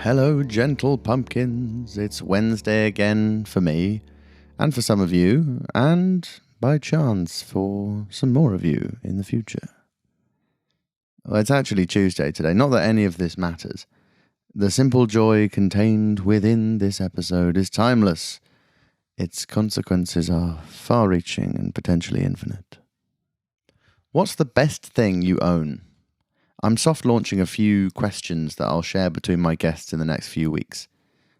hello, gentle pumpkins. It's Wednesday again for me, and for some of you, and by chance for some more of you in the future. Well, it's actually Tuesday today, not that any of this matters. The simple joy contained within this episode is timeless. Its consequences are far-reaching and potentially infinite. What's the best thing you own? I'm soft launching a few questions that I'll share between my guests in the next few weeks.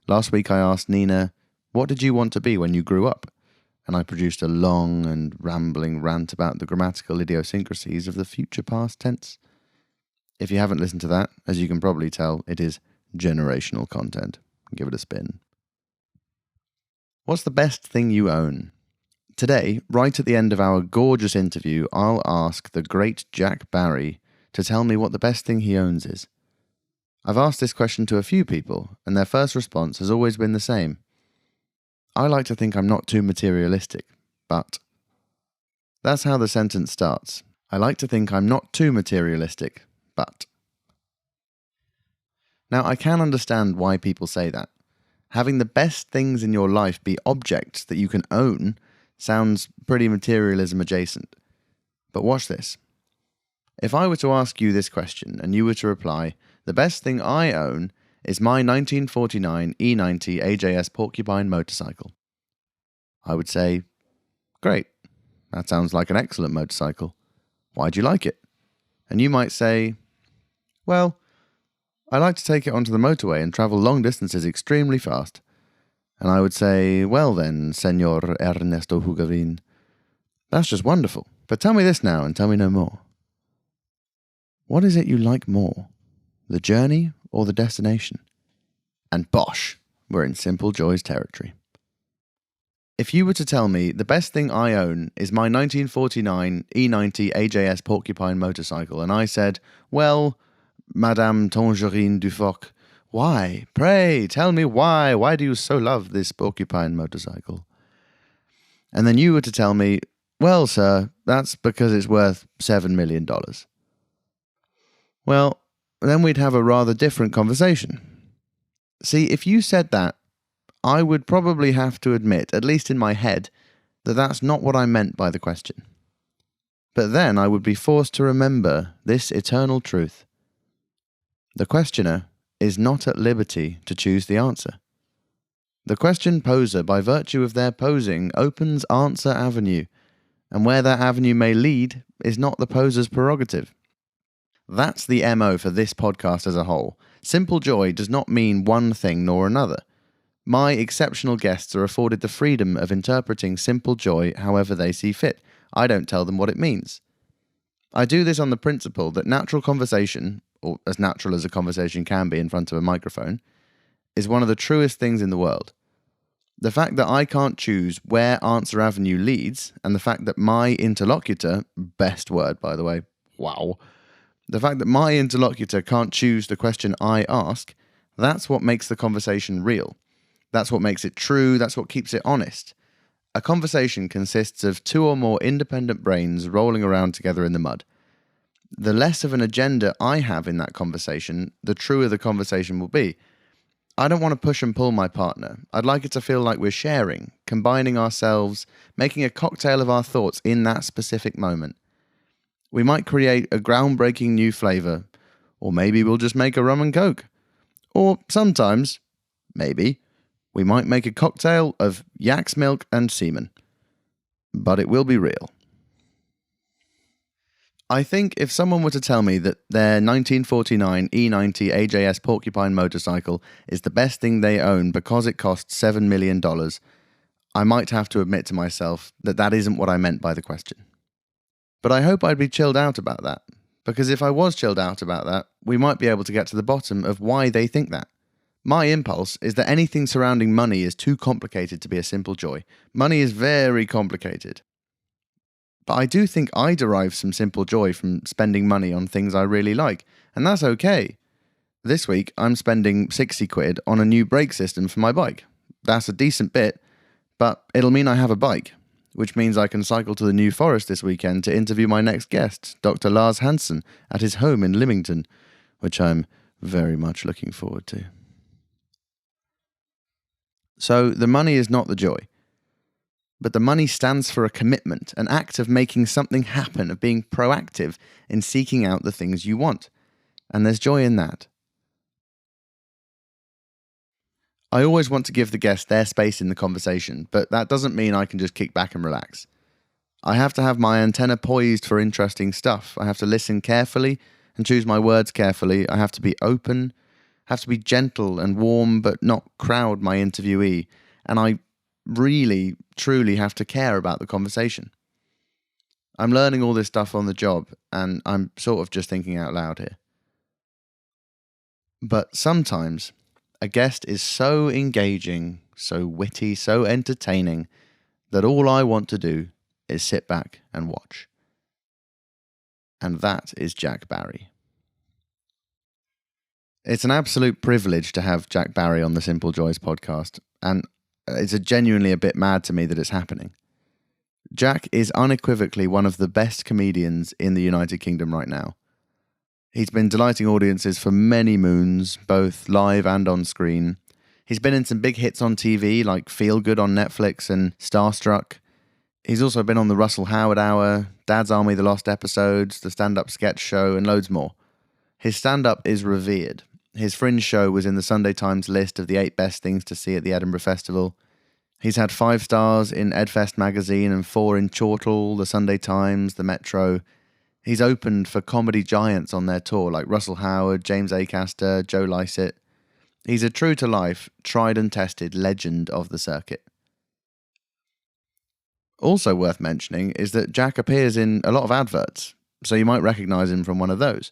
Last week I asked Nina, what did you want to be when you grew up? And I produced a long and rambling rant about the grammatical idiosyncrasies of the future past tense. If you haven't listened to that, as you can probably tell, it is generational content. Give it a spin. What's the best thing you own? Today, right at the end of our gorgeous interview, I'll ask the great Jack Barry to tell me what the best thing he owns is. I've asked this question to a few people, and their first response has always been the same. I like to think I'm not too materialistic, but... That's how the sentence starts. I like to think I'm not too materialistic, but... Now, I can understand why people say that. Having the best things in your life be objects that you can own sounds pretty materialism adjacent. But watch this. If I were to ask you this question and you were to reply, the best thing I own is my 1949 E90 AJS Porcupine motorcycle, I would say, great, that sounds like an excellent motorcycle. Why do you like it? And you might say, well, I like to take it onto the motorway and travel long distances extremely fast. And I would say, well then, Senor Ernesto Hugarin, that's just wonderful. But tell me this now and tell me no more. What is it you like more, the journey or the destination? And bosh, we're in Simple Joy's territory. If you were to tell me the best thing I own is my 1949 E90 AJS Porcupine motorcycle, and I said, well, Madame Tangerine Dufoc, why? Pray, tell me why. Why do you so love this Porcupine motorcycle? And then you were to tell me, well, sir, that's because it's worth $7 million. Well, then we'd have a rather different conversation. See, if you said that, I would probably have to admit, at least in my head, that that's not what I meant by the question. But then I would be forced to remember this eternal truth. The questioner is not at liberty to choose the answer. The question poser, by virtue of their posing, opens answer avenue, and where that avenue may lead is not the poser's prerogative. That's the MO for this podcast as a whole. Simple joy does not mean one thing nor another. My exceptional guests are afforded the freedom of interpreting simple joy however they see fit. I don't tell them what it means. I do this on the principle that natural conversation, or as natural as a conversation can be in front of a microphone, is one of the truest things in the world. The fact that I can't choose where answer avenue leads, and the fact that my interlocutor, best word by the way, wow, the fact that my interlocutor can't choose the question I ask, that's what makes the conversation real. That's what makes it true, that's what keeps it honest. A conversation consists of two or more independent brains rolling around together in the mud. The less of an agenda I have in that conversation, the truer the conversation will be. I don't want to push and pull my partner. I'd like it to feel like we're sharing, combining ourselves, making a cocktail of our thoughts in that specific moment. We might create a groundbreaking new flavour, or maybe we'll just make a rum and coke. Or sometimes, maybe, we might make a cocktail of yak's milk and semen. But it will be real. I think if someone were to tell me that their 1949 E90 AJS Porcupine motorcycle is the best thing they own because it costs $7 million, I might have to admit to myself that that isn't what I meant by the question. But I hope I'd be chilled out about that, because if I was chilled out about that, we might be able to get to the bottom of why they think that. My impulse is that anything surrounding money is too complicated to be a simple joy. Money is very complicated. But I do think I derive some simple joy from spending money on things I really like, and that's okay. This week, I'm spending 60 quid on a new brake system for my bike. That's a decent bit, but it'll mean I have a bike, which means I can cycle to the New Forest this weekend to interview my next guest, Dr. Lars Hansen, at his home in Lymington, which I'm very much looking forward to. So the money is not the joy. But the money stands for a commitment, an act of making something happen, of being proactive in seeking out the things you want. And there's joy in that. I always want to give the guest their space in the conversation, but that doesn't mean I can just kick back and relax. I have to have my antenna poised for interesting stuff. I have to listen carefully and choose my words carefully. I have to be open, have to be gentle and warm, but not crowd my interviewee. And I really, truly have to care about the conversation. I'm learning all this stuff on the job, and I'm sort of just thinking out loud here. But sometimes a guest is so engaging, so witty, so entertaining, that all I want to do is sit back and watch. And that is Jack Barry. It's an absolute privilege to have Jack Barry on the Simple Joys podcast, and it's genuinely a bit mad to me that it's happening. Jack is unequivocally one of the best comedians in the United Kingdom right now. He's been delighting audiences for many moons, both live and on screen. He's been in some big hits on TV like Feel Good on Netflix and Starstruck. He's also been on the Russell Howard Hour, Dad's Army The Lost Episodes, the stand-up sketch show, and loads more. His stand-up is revered. His Fringe show was in the Sunday Times list of the 8 best things to see at the Edinburgh Festival. He's had 5 stars in Edfest magazine and 4 in Chortle, the Sunday Times, the Metro. He's opened for comedy giants on their tour like Russell Howard, James Acaster, Joe Lycett. He's a true-to-life, tried and tested legend of the circuit. Also worth mentioning is that Jack appears in a lot of adverts, so you might recognise him from one of those.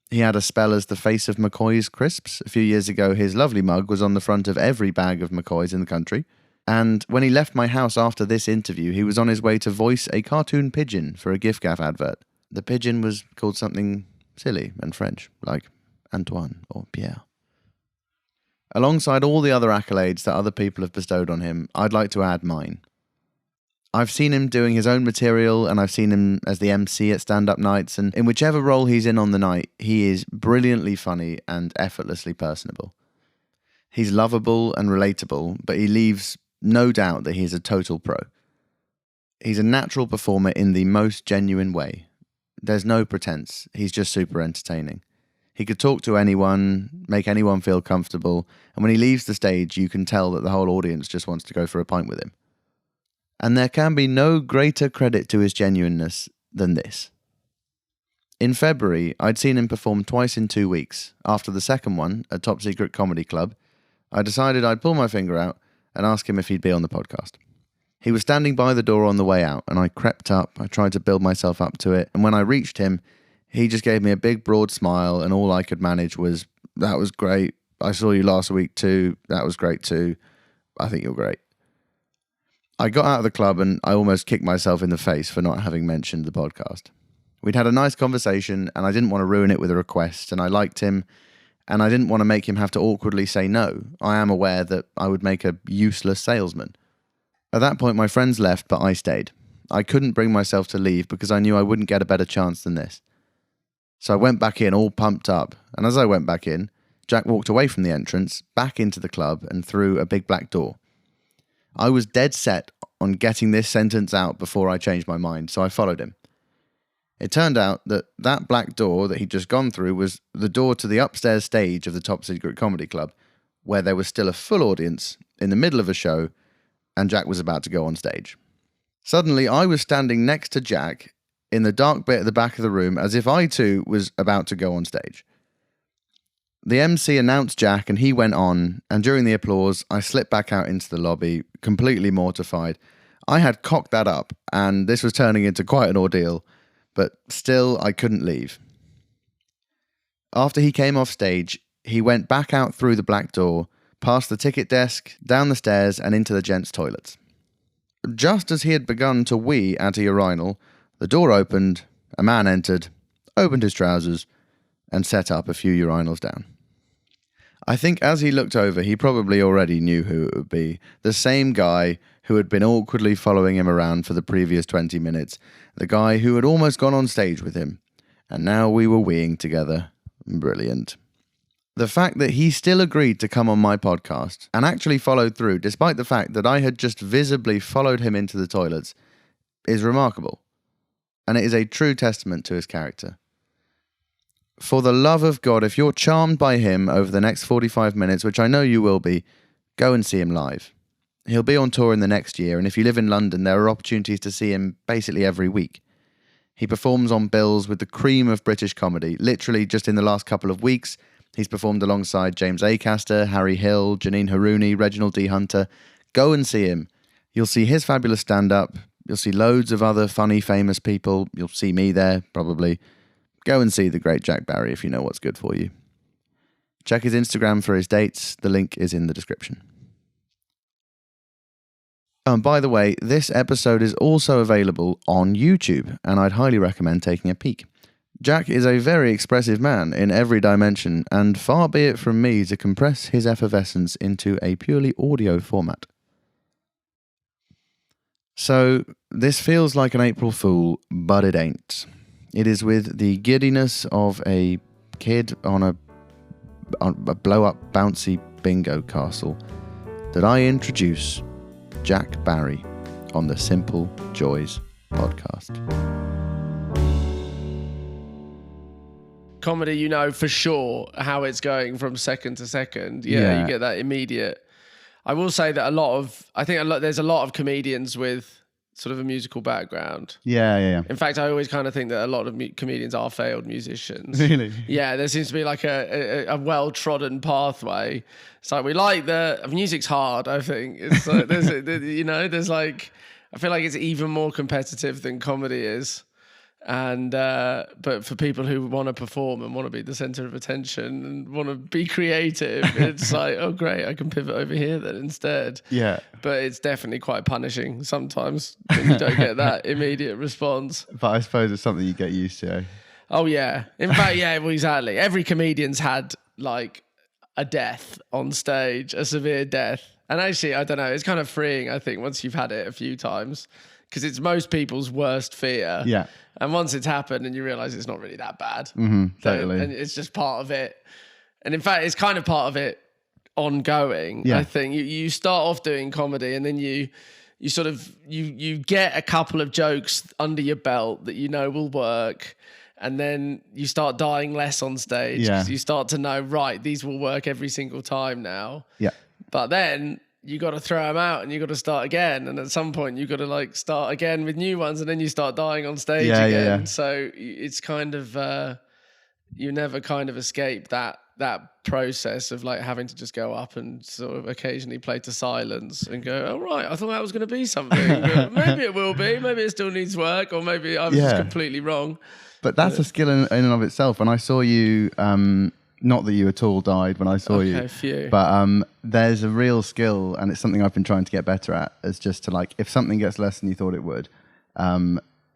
He had a spell as the face of McCoy's crisps. A few years ago, his lovely mug was on the front of every bag of McCoy's in the country. And when he left my house after this interview, he was on his way to voice a cartoon pigeon for a gift-gaff advert. The pigeon was called something silly and French, like Antoine or Pierre. Alongside all the other accolades that other people have bestowed on him, I'd like to add mine. I've seen him doing his own material, and I've seen him as the MC at stand-up nights, and in whichever role he's in on the night, he is brilliantly funny and effortlessly personable. He's lovable and relatable, but he leaves no doubt that he's a total pro. He's a natural performer in the most genuine way. There's no pretense, he's just super entertaining. He could talk to anyone, make anyone feel comfortable, and when he leaves the stage, you can tell that the whole audience just wants to go for a pint with him. And there can be no greater credit to his genuineness than this. In February, I'd seen him perform twice in 2 weeks. After the second one, at Top Secret Comedy Club, I decided I'd pull my finger out and ask him if he'd be on the podcast. He was standing by the door on the way out, and I crept up. I tried to build myself up to it, and when I reached him, he just gave me a big, broad smile, and all I could manage was, "That was great. I saw you last week too. That was great too. I think you're great." I got out of the club and I almost kicked myself in the face for not having mentioned the podcast. We'd had a nice conversation and I didn't want to ruin it with a request, and I liked him and I didn't want to make him have to awkwardly say no. I am aware that I would make a useless salesman. At that point, my friends left, but I stayed. I couldn't bring myself to leave because I knew I wouldn't get a better chance than this. So I went back in all pumped up, and as I went back in, Jack walked away from the entrance, back into the club and through a big black door. I was dead set on getting this sentence out before I changed my mind, so I followed him. It turned out that that black door that he'd just gone through was the door to the upstairs stage of the Top Secret Comedy Club, where there was still a full audience in the middle of a show, and Jack was about to go on stage. Suddenly, I was standing next to Jack in the dark bit at the back of the room, as if I too was about to go on stage. The MC announced Jack and he went on, and during the applause, I slipped back out into the lobby, completely mortified. I had cocked that up, and this was turning into quite an ordeal, but still I couldn't leave. After he came off stage, he went back out through the black door, past the ticket desk, down the stairs and into the gents' toilets. Just as he had begun to wee at a urinal, the door opened, a man entered, opened his trousers, and set up a few urinals down. I think as he looked over, he probably already knew who it would be. The same guy who had been awkwardly following him around for the previous 20 minutes. The guy who had almost gone on stage with him. And now we were weeing together. Brilliant. The fact that he still agreed to come on my podcast and actually followed through, despite the fact that I had just visibly followed him into the toilets, is remarkable. And it is a true testament to his character. For the love of God, if you're charmed by him over the next 45 minutes, which I know you will be, go and see him live. He'll be on tour in the next year, and if you live in London, there are opportunities to see him basically every week. He performs on bills with the cream of British comedy. Literally, just in the last couple of weeks, he's performed alongside James Acaster, Harry Hill, Janine Harouni, Reginald D. Hunter. Go and see him. You'll see his fabulous stand-up. You'll see loads of other funny, famous people. You'll see me there, probably. Go and see the great Jack Barry if you know what's good for you. Check his Instagram for his dates. The link is in the description. By the way, this episode is also available on YouTube, and I'd highly recommend taking a peek. Jack is a very expressive man in every dimension, and far be it from me to compress his effervescence into a purely audio format. So, this feels like an April Fool, but it ain't. It is with the giddiness of a kid on a blow-up bouncy bingo castle that I introduce Jack Barry on the Simple Joys podcast. Comedy, you know for sure how it's going from second to second. Yeah, you get that immediate. I will say that there's a lot of comedians with sort of a musical background. Yeah. In fact, I always kind of think that a lot of comedians are failed musicians. Really? Yeah, there seems to be like a well-trodden pathway. It's like music's hard, I think. It's like, there's like, I feel like it's even more competitive than comedy is. And but for people who want to perform and want to be the center of attention and want to be creative, it's like, oh great, I can pivot over here then instead. Yeah. But it's definitely quite punishing sometimes when you don't get that immediate response. But I suppose it's something you get used to. Eh? Oh yeah. In fact, yeah, well, exactly. Every comedian's had like a death on stage, a severe death. And actually, I don't know, it's kind of freeing, I think, once you've had it a few times. Because it's most people's worst fear. Yeah. And once it's happened and you realise it's not really that bad. Mm-hmm, totally. And it's just part of it. And in fact, it's kind of part of it ongoing. Yeah. I think you start off doing comedy and then you sort of, you get a couple of jokes under your belt that you know will work. And then you start dying less on stage. Because you start to know, right, these will work every single time now. Yeah. But then you got to throw them out and you got to start again. And at some point you got to like start again with new ones and then you start dying on stage again. Yeah. So it's kind of, you never kind of escape that process of like having to just go up and sort of occasionally play to silence and go, oh right, I thought that was going to be something. Maybe it will be, maybe it still needs work, or maybe I was just completely wrong. But that's a skill in and of itself. When I saw you, not that you at all died when I saw you, phew. But there's a real skill, and it's something I've been trying to get better at, is just to like, if something gets less than you thought it would,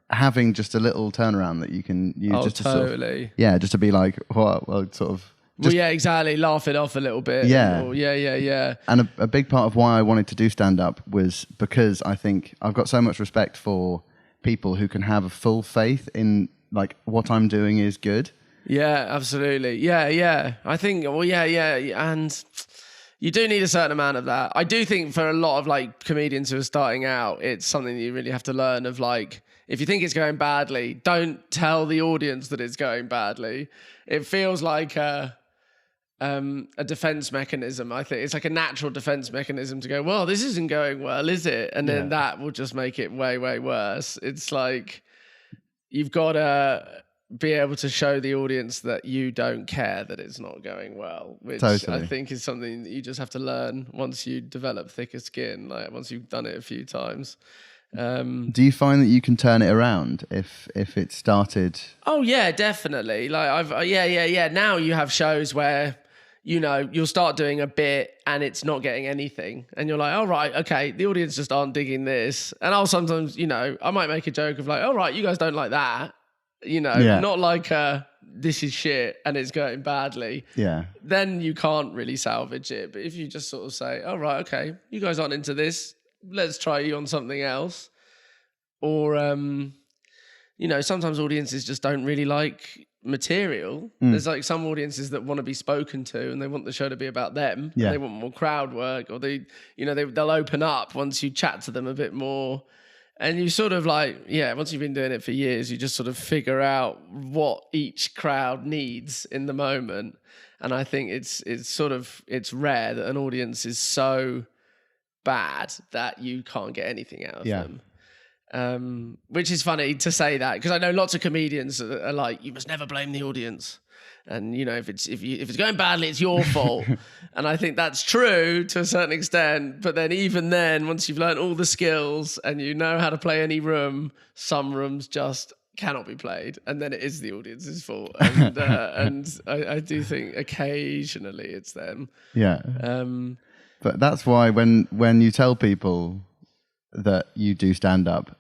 having just a little turnaround that you can use just to sort of, just to be like, well, sort of. Exactly. Laugh it off a little bit. Yeah. Yeah. And a big part of why I wanted to do stand-up was because I think I've got so much respect for people who can have a full faith in like what I'm doing is good. Yeah, absolutely. Yeah. I think, and you do need a certain amount of that. I do think for a lot of like comedians who are starting out, it's something that you really have to learn of like, if you think it's going badly, don't tell the audience that it's going badly. It feels like a defense mechanism. I think it's like a natural defense mechanism to go, well, this isn't going well, is it? And then that will just make it way, way worse. It's like, you've got to be able to show the audience that you don't care that it's not going well, which totally. I think is something that you just have to learn once you develop thicker skin, like once you've done it a few times. Do you find that you can turn it around if it started? Oh yeah, definitely. Like now you have shows where, you know, you'll start doing a bit and it's not getting anything. And you're like, all right, okay, the audience just aren't digging this. And I'll sometimes, you know, I might make a joke of like, all right, you guys don't like that. You know, not like this is shit and it's going badly. Yeah. Then you can't really salvage it. But if you just sort of say, all right, okay, you guys aren't into this, let's try you on something else. Or, you know, sometimes audiences just don't really like material. There's like some audiences that want to be spoken to and they want the show to be about them. Yeah. They want more crowd work, or they'll open up once you chat to them a bit more. And you sort of like, once you've been doing it for years, you just sort of figure out what each crowd needs in the moment. And I think it's rare that an audience is so bad that you can't get anything out of them. Which is funny to say that, because I know lots of comedians are like, you must never blame the audience. And if it's going badly, it's your fault. And I think that's true to a certain extent. But then even then, once you've learned all the skills and you know how to play any room, some rooms just cannot be played, and then it is the audience's fault. And I do think occasionally it's them. Yeah. But that's why when you tell people that you do stand up,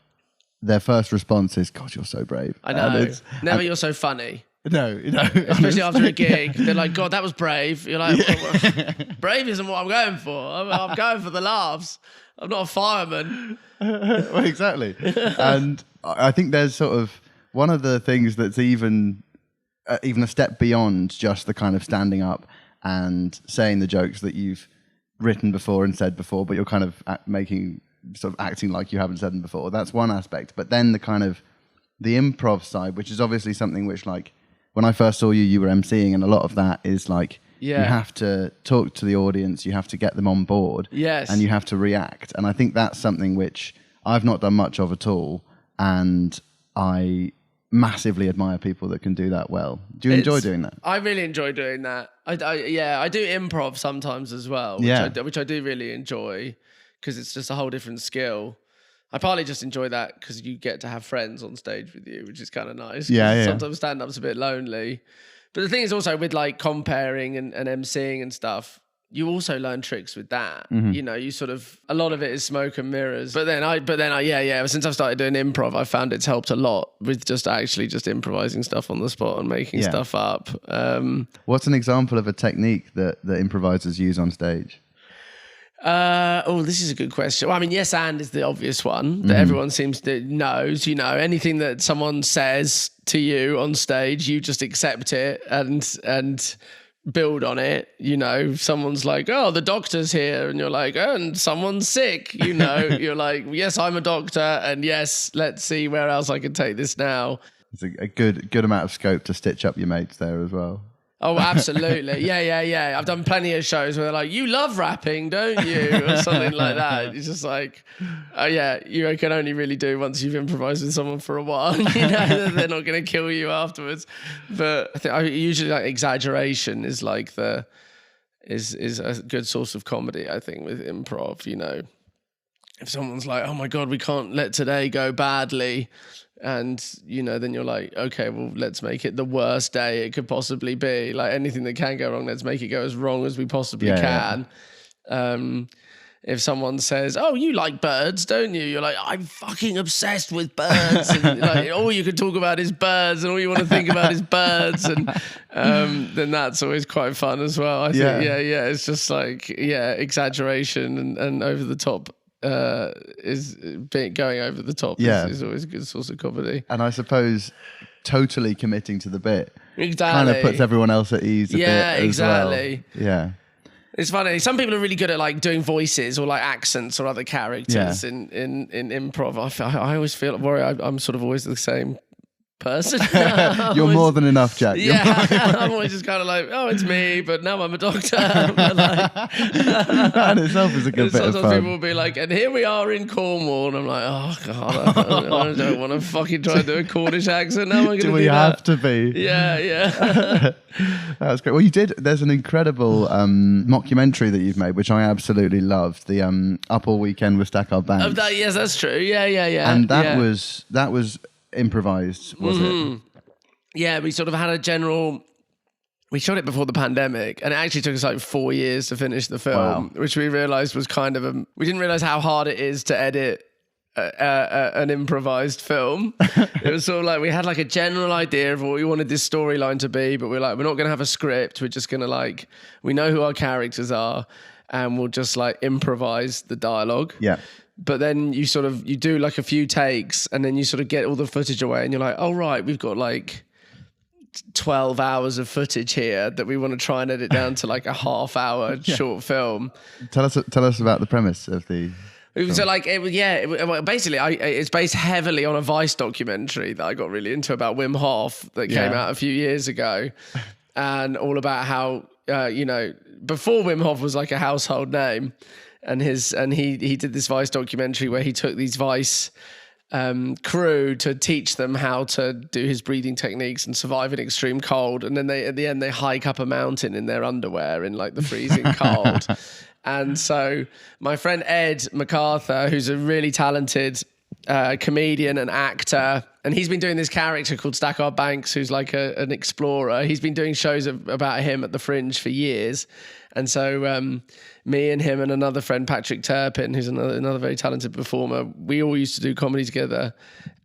their first response is, "God, you're so brave." I know. Never, you're so funny. No. Especially after a gig, they're like, "God, that was brave." You're like, well, "Brave isn't what I'm going for. I'm going for the laughs. I'm not a fireman." Well, exactly. And I think there's sort of one of the things that's even a step beyond just the kind of standing up and saying the jokes that you've written before and said before, but you're kind of acting like you haven't said them before. That's one aspect. But then the kind of the improv side, which is obviously something which, like, when I first saw you were emceeing, and a lot of that is like, you have to talk to the audience, you have to get them on board, and you have to react. And I think that's something which I've not done much of at all, and I massively admire people that can do that well. Do you enjoy doing that? I really enjoy doing that. I do improv sometimes as well, which I do really enjoy, because it's just a whole different skill. I partly just enjoy that because you get to have friends on stage with you, which is kind of nice. Sometimes stand-up's a bit lonely. But the thing is also with like comparing and emceeing and stuff, you also learn tricks with that. You sort of, a lot of it is smoke and mirrors. But then since I've started doing improv, I found it's helped a lot with just improvising stuff on the spot and making stuff up. What's an example of a technique that improvisers use on stage? This is a good question. Well, I mean, yes and is the obvious one that everyone seems to knows. Anything that someone says to you on stage, you just accept it and build on it. Someone's like, "Oh, the doctor's here," and you're like, "Oh, and someone's sick." You're like, "Yes, I'm a doctor, and yes, let's see where else I can take this now." It's a good amount of scope to stitch up your mates there as well. Oh, absolutely. Yeah. I've done plenty of shows where they're like, "You love rapping, don't you?" Or something like that. It's just like, oh yeah, you can only really do once you've improvised with someone for a while. They're not going to kill you afterwards. But I think I usually like exaggeration is like is a good source of comedy, I think, with improv. If someone's like, "Oh my God, we can't let today go badly." And, then you're like, okay, well, let's make it the worst day it could possibly be. Like anything that can go wrong, let's make it go as wrong as we possibly can. If someone says, "Oh, you like birds, don't you?" You're like, "I'm fucking obsessed with birds." And like, all you can talk about is birds, and all you want to think about is birds. And then that's always quite fun as well. I think, it's just like, exaggeration and over the top. Going over the top is always a good source of comedy. And I suppose totally committing to the bit kind of puts everyone else at ease a bit as well. Yeah. It's funny. Some people are really good at like doing voices or like accents or other characters in improv. I always worry I'm sort of always the same person. You're more than enough, Jack. I'm always just kind of like, "Oh, it's me," but now I'm a doctor. That in itself is a good bit of fun. Sometimes people will be like, "And here we are in Cornwall," and I'm like, "Oh God, I don't want to fucking try to do a Cornish accent. Now I'm going to do that." Do we have to be? Yeah. That's great. Well, you did. There's an incredible mockumentary that you've made, which I absolutely loved. The Up All Weekend with Stack Our Banks. Yes, that's true. Yeah. And that was improvised, was it? Yeah, we sort of had a general. We shot it before the pandemic, and it actually took us like 4 years to finish the film, which we realized was kind of we didn't realize how hard it is to edit an improvised film. It was sort of like we had like a general idea of what we wanted this storyline to be, but we're not going to have a script. We're just going to we know who our characters are, and we'll just like improvise the dialogue. Yeah. But then you do like a few takes, and then you sort of get all the footage away, and you're like, "Oh right, we've got like 12 hours of footage here that we want to try and edit down to like a half-hour short film. Tell us about the premise of the. So like basically it's based heavily on a Vice documentary that I got really into about Wim Hof that came out a few years ago, and all about how before Wim Hof was like a household name, and he did this Vice documentary where he took these Vice crew to teach them how to do his breathing techniques and survive in extreme cold, and then at the end they hike up a mountain in their underwear in like the freezing cold. And so my friend Ed MacArthur, who's a really talented comedian and actor, and he's been doing this character called Stackard Banks, who's like an explorer. He's been doing shows about him at the Fringe for years. And so me and him and another friend, Patrick Turpin, who's another very talented performer, we all used to do comedy together.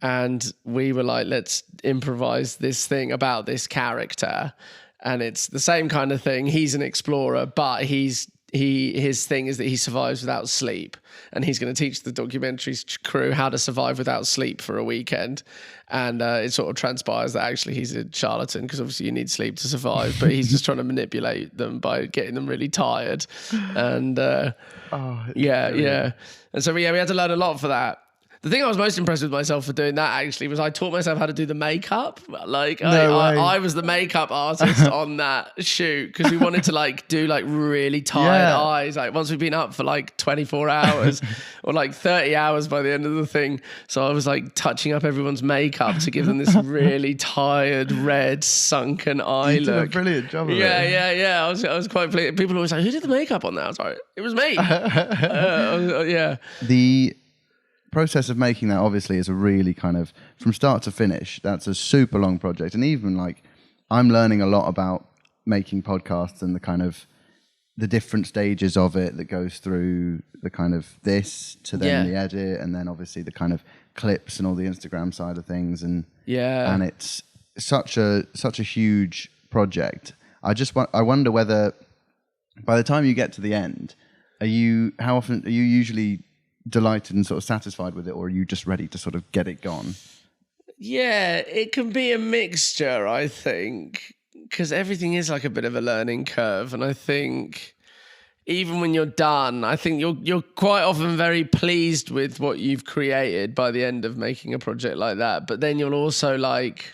And we were like, let's improvise this thing about this character. And it's the same kind of thing. He's an explorer, but his thing is that he survives without sleep, and he's going to teach the documentary crew how to survive without sleep for a weekend. And it sort of transpires that actually he's a charlatan, because obviously you need sleep to survive, but he's just trying to manipulate them by getting them really tired. And and so we had to learn a lot for that. The thing I was most impressed with myself for doing that actually was I taught myself how to do the makeup. Like I was the makeup artist on that shoot, because we wanted to like do like really tired eyes. Like once we've been up for like 24 hours or like 30 hours by the end of the thing. So I was like touching up everyone's makeup to give them this really tired, red, sunken eye you look. did a brilliant job of it. Yeah. I was quite pleased. People always like, who did the makeup on that? I was like, it was me. The process of making that obviously is a really kind of from start to finish, that's a super long project. And even like I'm learning a lot about making podcasts and the kind of the different stages of it that goes through the kind of this to then the edit, and then obviously the kind of clips and all the Instagram side of things. And it's such a huge project. I wonder whether by the time you get to the end, how often are you usually delighted and sort of satisfied with it, or are you just ready to sort of get it gone? Yeah, it can be a mixture, I think, because everything is like a bit of a learning curve. And I think even when you're done, I think you're quite often very pleased with what you've created by the end of making a project like that. But then you'll also like,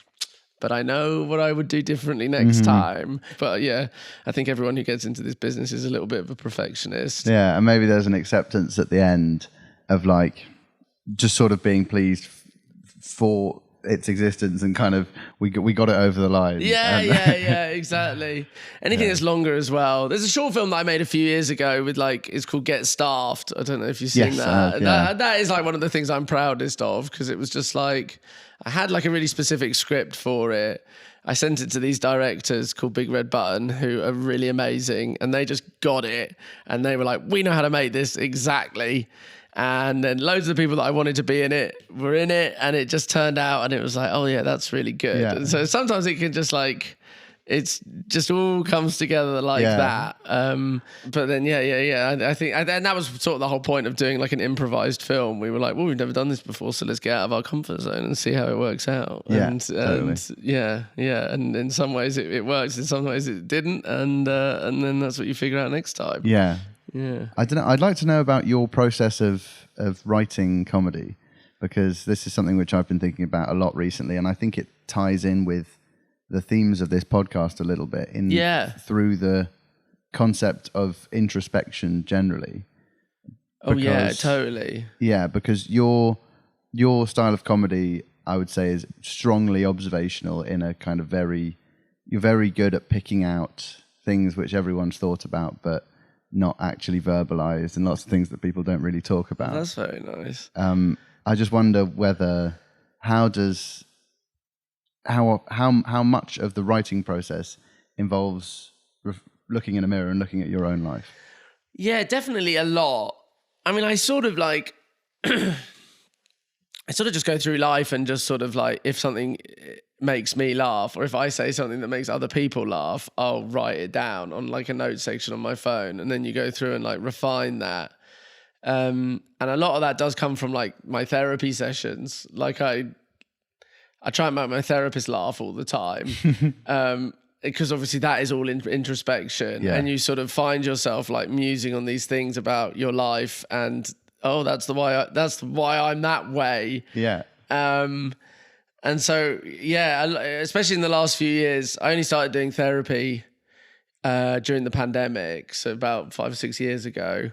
but I know what I would do differently next time. But yeah, I think everyone who gets into this business is a little bit of a perfectionist. Yeah, and maybe there's an acceptance at the end of like just sort of being pleased for its existence, and kind of we got it over the line. Yeah, exactly. Anything that's longer as well. There's a short film that I made a few years ago with like, it's called Get Staffed. I don't know if you've seen that. That is like one of the things I'm proudest of, because it was just like, I had like a really specific script for it. I sent it to these directors called Big Red Button, who are really amazing, and they just got it, and they were like, we know how to make this exactly. And then loads of the people that I wanted to be in it were in it, and it just turned out, and it was like, oh yeah, that's really good. Yeah. And so sometimes it can just like, it's just all comes together like that. But then, I think, and that was sort of the whole point of doing like an improvised film. We were like, well, we've never done this before, so let's get out of our comfort zone and see how it works out. And in some ways it works, in some ways it didn't, and then that's what you figure out next time. Yeah. I don't know. I'd like to know about your process of writing comedy, because this is something which I've been thinking about a lot recently, and I think it ties in with the themes of this podcast a little bit through the concept of introspection generally. Totally. Yeah, because your style of comedy, I would say, is strongly observational in a kind of you're very good at picking out things which everyone's thought about, but not actually verbalized, and lots of things that people don't really talk about. That's very nice. I just wonder whether how much of the writing process involves looking in a mirror and looking at your own life. Yeah, definitely a lot. I mean, I sort of like I sort of just go through life and just sort of like, if something makes me laugh, or if I say something that makes other people laugh, I'll write it down on like a note section on my phone, and then you go through and like refine that. And a lot of that does come from like my therapy sessions. Like I I try and make my therapist laugh all the time. Because obviously that is all introspection, and you sort of find yourself like musing on these things about your life, and that's why I'm that way. Yeah. And so especially in the last few years, I only started doing therapy during the pandemic, so about 5 or 6 years ago.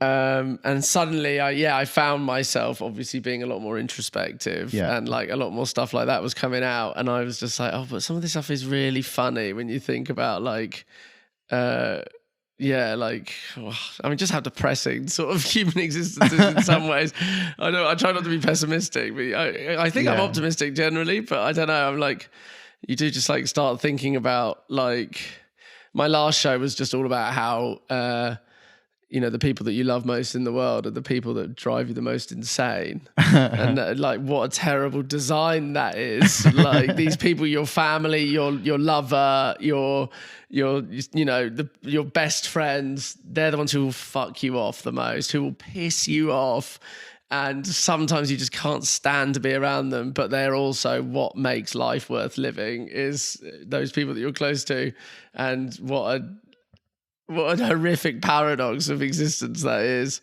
And suddenly I found myself obviously being a lot more introspective, and like a lot more stuff like that was coming out, and I was just like, but some of this stuff is really funny when you think about like just how depressing sort of human existence is in some ways. I try not to be pessimistic, but I think I'm optimistic generally, but I don't know, I'm like, you do just like start thinking about, like, my last show was just all about how the people that you love most in the world are the people that drive you the most insane. And like, what a terrible design that is. Like, these people, your family, your lover, your best friends, they're the ones who will fuck you off the most, who will piss you off. And sometimes you just can't stand to be around them, but they're also what makes life worth living, is those people that you're close to. And what a horrific paradox of existence that is.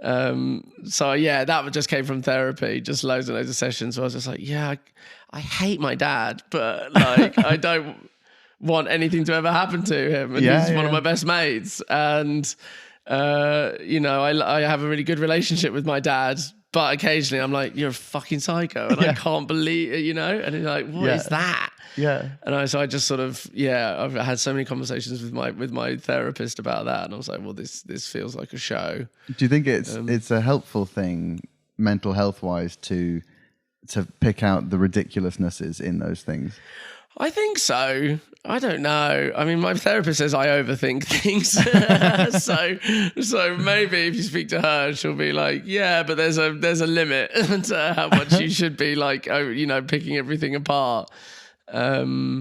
That just came from therapy, just loads and loads of sessions where I was just like, I hate my dad, but like, I don't want anything to ever happen to him. And he's one of my best mates. And, I have a really good relationship with my dad, but occasionally I'm like, you're a fucking psycho. And I can't believe it, and he's like, what is that? Yeah. And I just sort of, I've had so many conversations with my therapist about that. And I was like, well, this feels like a show. Do you think it's a helpful thing, mental health wise, to pick out the ridiculousnesses in those things? I think so. I don't know. I mean, my therapist says I overthink things. so maybe if you speak to her, she'll be like, yeah, but there's a limit to how much you should be like, picking everything apart. But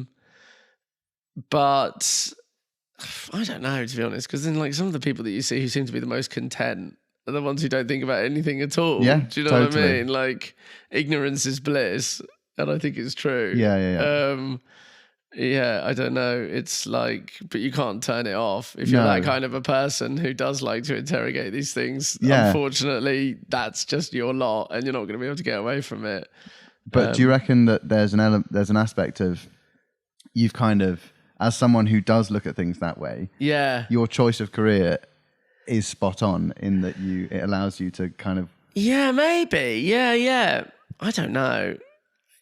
I don't know, to be honest, because then like some of the people that you see who seem to be the most content are the ones who don't think about anything at all. Yeah, do you know what I mean? Like, ignorance is bliss, and I think it's true. I don't know. It's like, but you can't turn it off if you're that kind of a person who does like to interrogate these things. Unfortunately, that's just your lot, and you're not going to be able to get away from it. But do you reckon that there's an aspect of, you've kind of, as someone who does look at things that way, your choice of career is spot on in that it allows you to kind of... Yeah, maybe. Yeah. I don't know.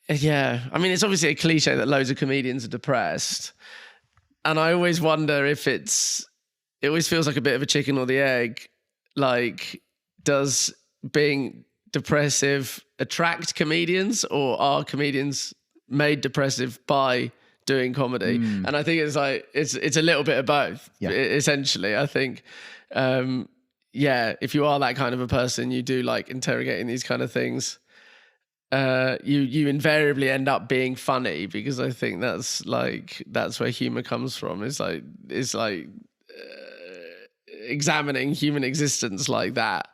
Yeah. I mean, it's obviously a cliche that loads of comedians are depressed. And I always wonder if it always feels like a bit of a chicken or the egg. Like, does being depressive attract comedians, or are comedians made depressive by doing comedy? And I think it's like it's a little bit of both. Essentially, I think if you are that kind of a person, you do like interrogating these kind of things, you invariably end up being funny, because I think that's where humor comes from. It's like examining human existence like that.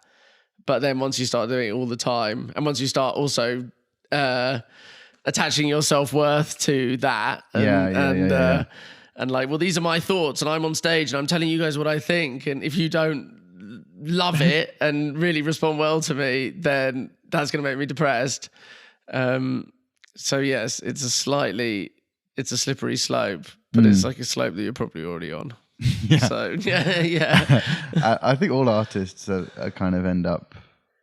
But then once you start doing it all the time, and once you start also attaching your self-worth to that, and like, well, these are my thoughts, and I'm on stage, and I'm telling you guys what I think, and if you don't love it and really respond well to me, then that's going to make me depressed. So yes, it's a slippery slope, but it's like a slope that you're probably already on. So I think all artists are kind of end up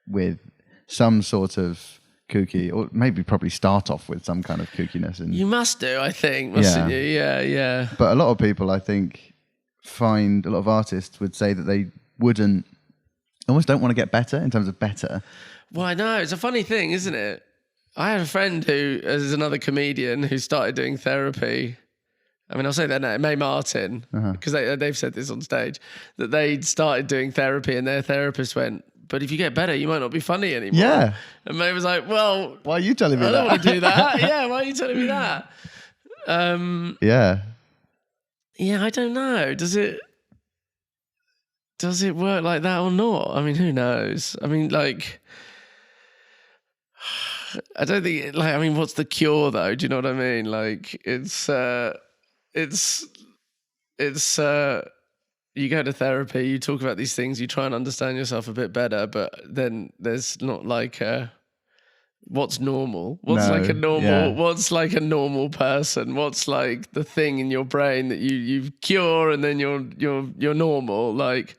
with some sort of kooky, or maybe probably start off with some kind of kookiness. And you must do, I think, mustn't you? Yeah. But a lot of people, I think, a lot of artists would say that they almost don't want to get better in terms of better. Well, I know. It's a funny thing, isn't it? I had a friend who is another comedian who started doing therapy. I mean, I'll say their name, May Martin, because they've said this on stage, that they started doing therapy and their therapist went, but if you get better, you might not be funny anymore. Yeah. And May was like, well... Why are you telling me that? I don't want to do that. Yeah, why are you telling me that? Yeah, I don't know. Does it work like that or not? I mean, who knows? I mean, like... I don't think like, I mean, what's the cure though? Do you know what I mean? Like it's you go to therapy, you talk about these things, you try and understand yourself a bit better, but then there's not like what's normal? What's like a normal person? What's like the thing in your brain that you cure and then you're normal? Like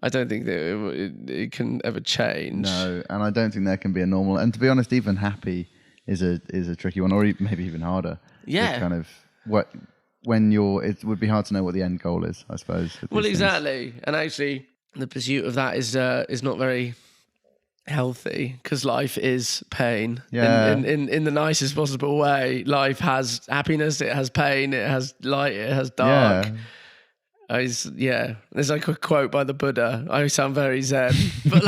I don't think that it can ever change. No, and I don't think there can be a normal. And to be honest, even happy is a tricky one, or maybe even harder. Yeah, it's kind of it would be hard to know what the end goal is, I suppose. Well, exactly, and actually, the pursuit of that is not very healthy because life is pain. Yeah. In the nicest possible way. Life has happiness, it has pain, it has light, it has dark. There's like a quote by the Buddha. I sound very zen, but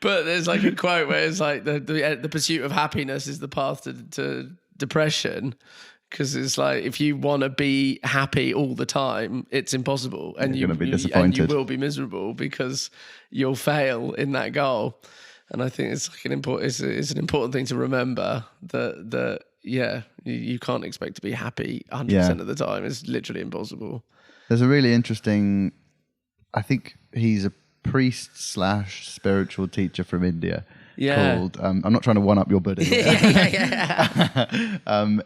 but there's like a quote where it's like the pursuit of happiness is the path to depression, because it's like if you want to be happy all the time, it's impossible, and you're going to be disappointed, and you will be miserable because you'll fail in that goal. And I think it's like an important thing to remember that you can't expect to be happy 100% of the time. It's literally impossible. There's a really interesting, I think he's a priest / spiritual teacher from India called, I'm not trying to one up your Buddha.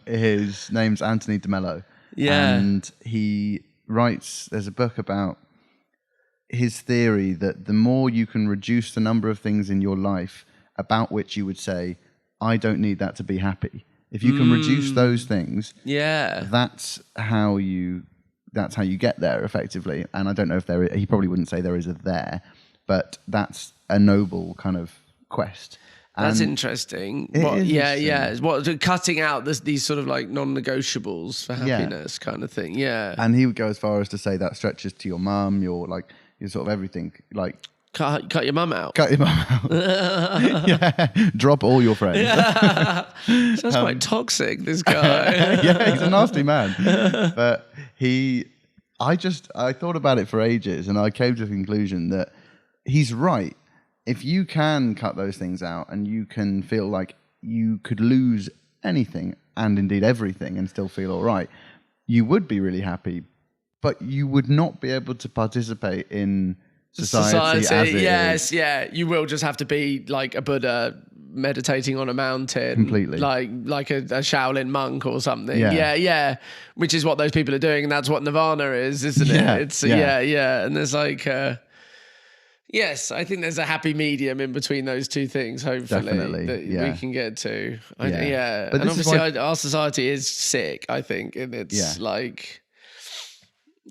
His name's Anthony de Mello. Yeah. And he writes, there's a book about his theory that the more you can reduce the number of things in your life about which you would say, I don't need that to be happy. If you can reduce those things, that's how you get there effectively. And I don't know if he probably wouldn't say there is a there, but that's a noble kind of quest. That's interesting. What cutting out these sort of like non-negotiables for happiness kind of thing. Yeah. And he would go as far as to say that stretches to your mum, your sort of everything. Like cut your mum out. Cut your mum out. Drop all your friends. Sounds quite toxic, this guy. He's a nasty man. But I thought about it for ages, and I came to the conclusion that he's right. If you can cut those things out and you can feel like you could lose anything and indeed everything and still feel all right, you would be really happy, but you would not be able to participate in society as it is. Yeah. You will just have to be like a Buddha meditating on a mountain. Completely. Like a Shaolin monk or something. Yeah. Which is what those people are doing, and that's what Nirvana is, isn't it? It's And there's like... yes, I think there's a happy medium in between those two things, hopefully, that we can get to. But and obviously our society is sick, I think, and it's like,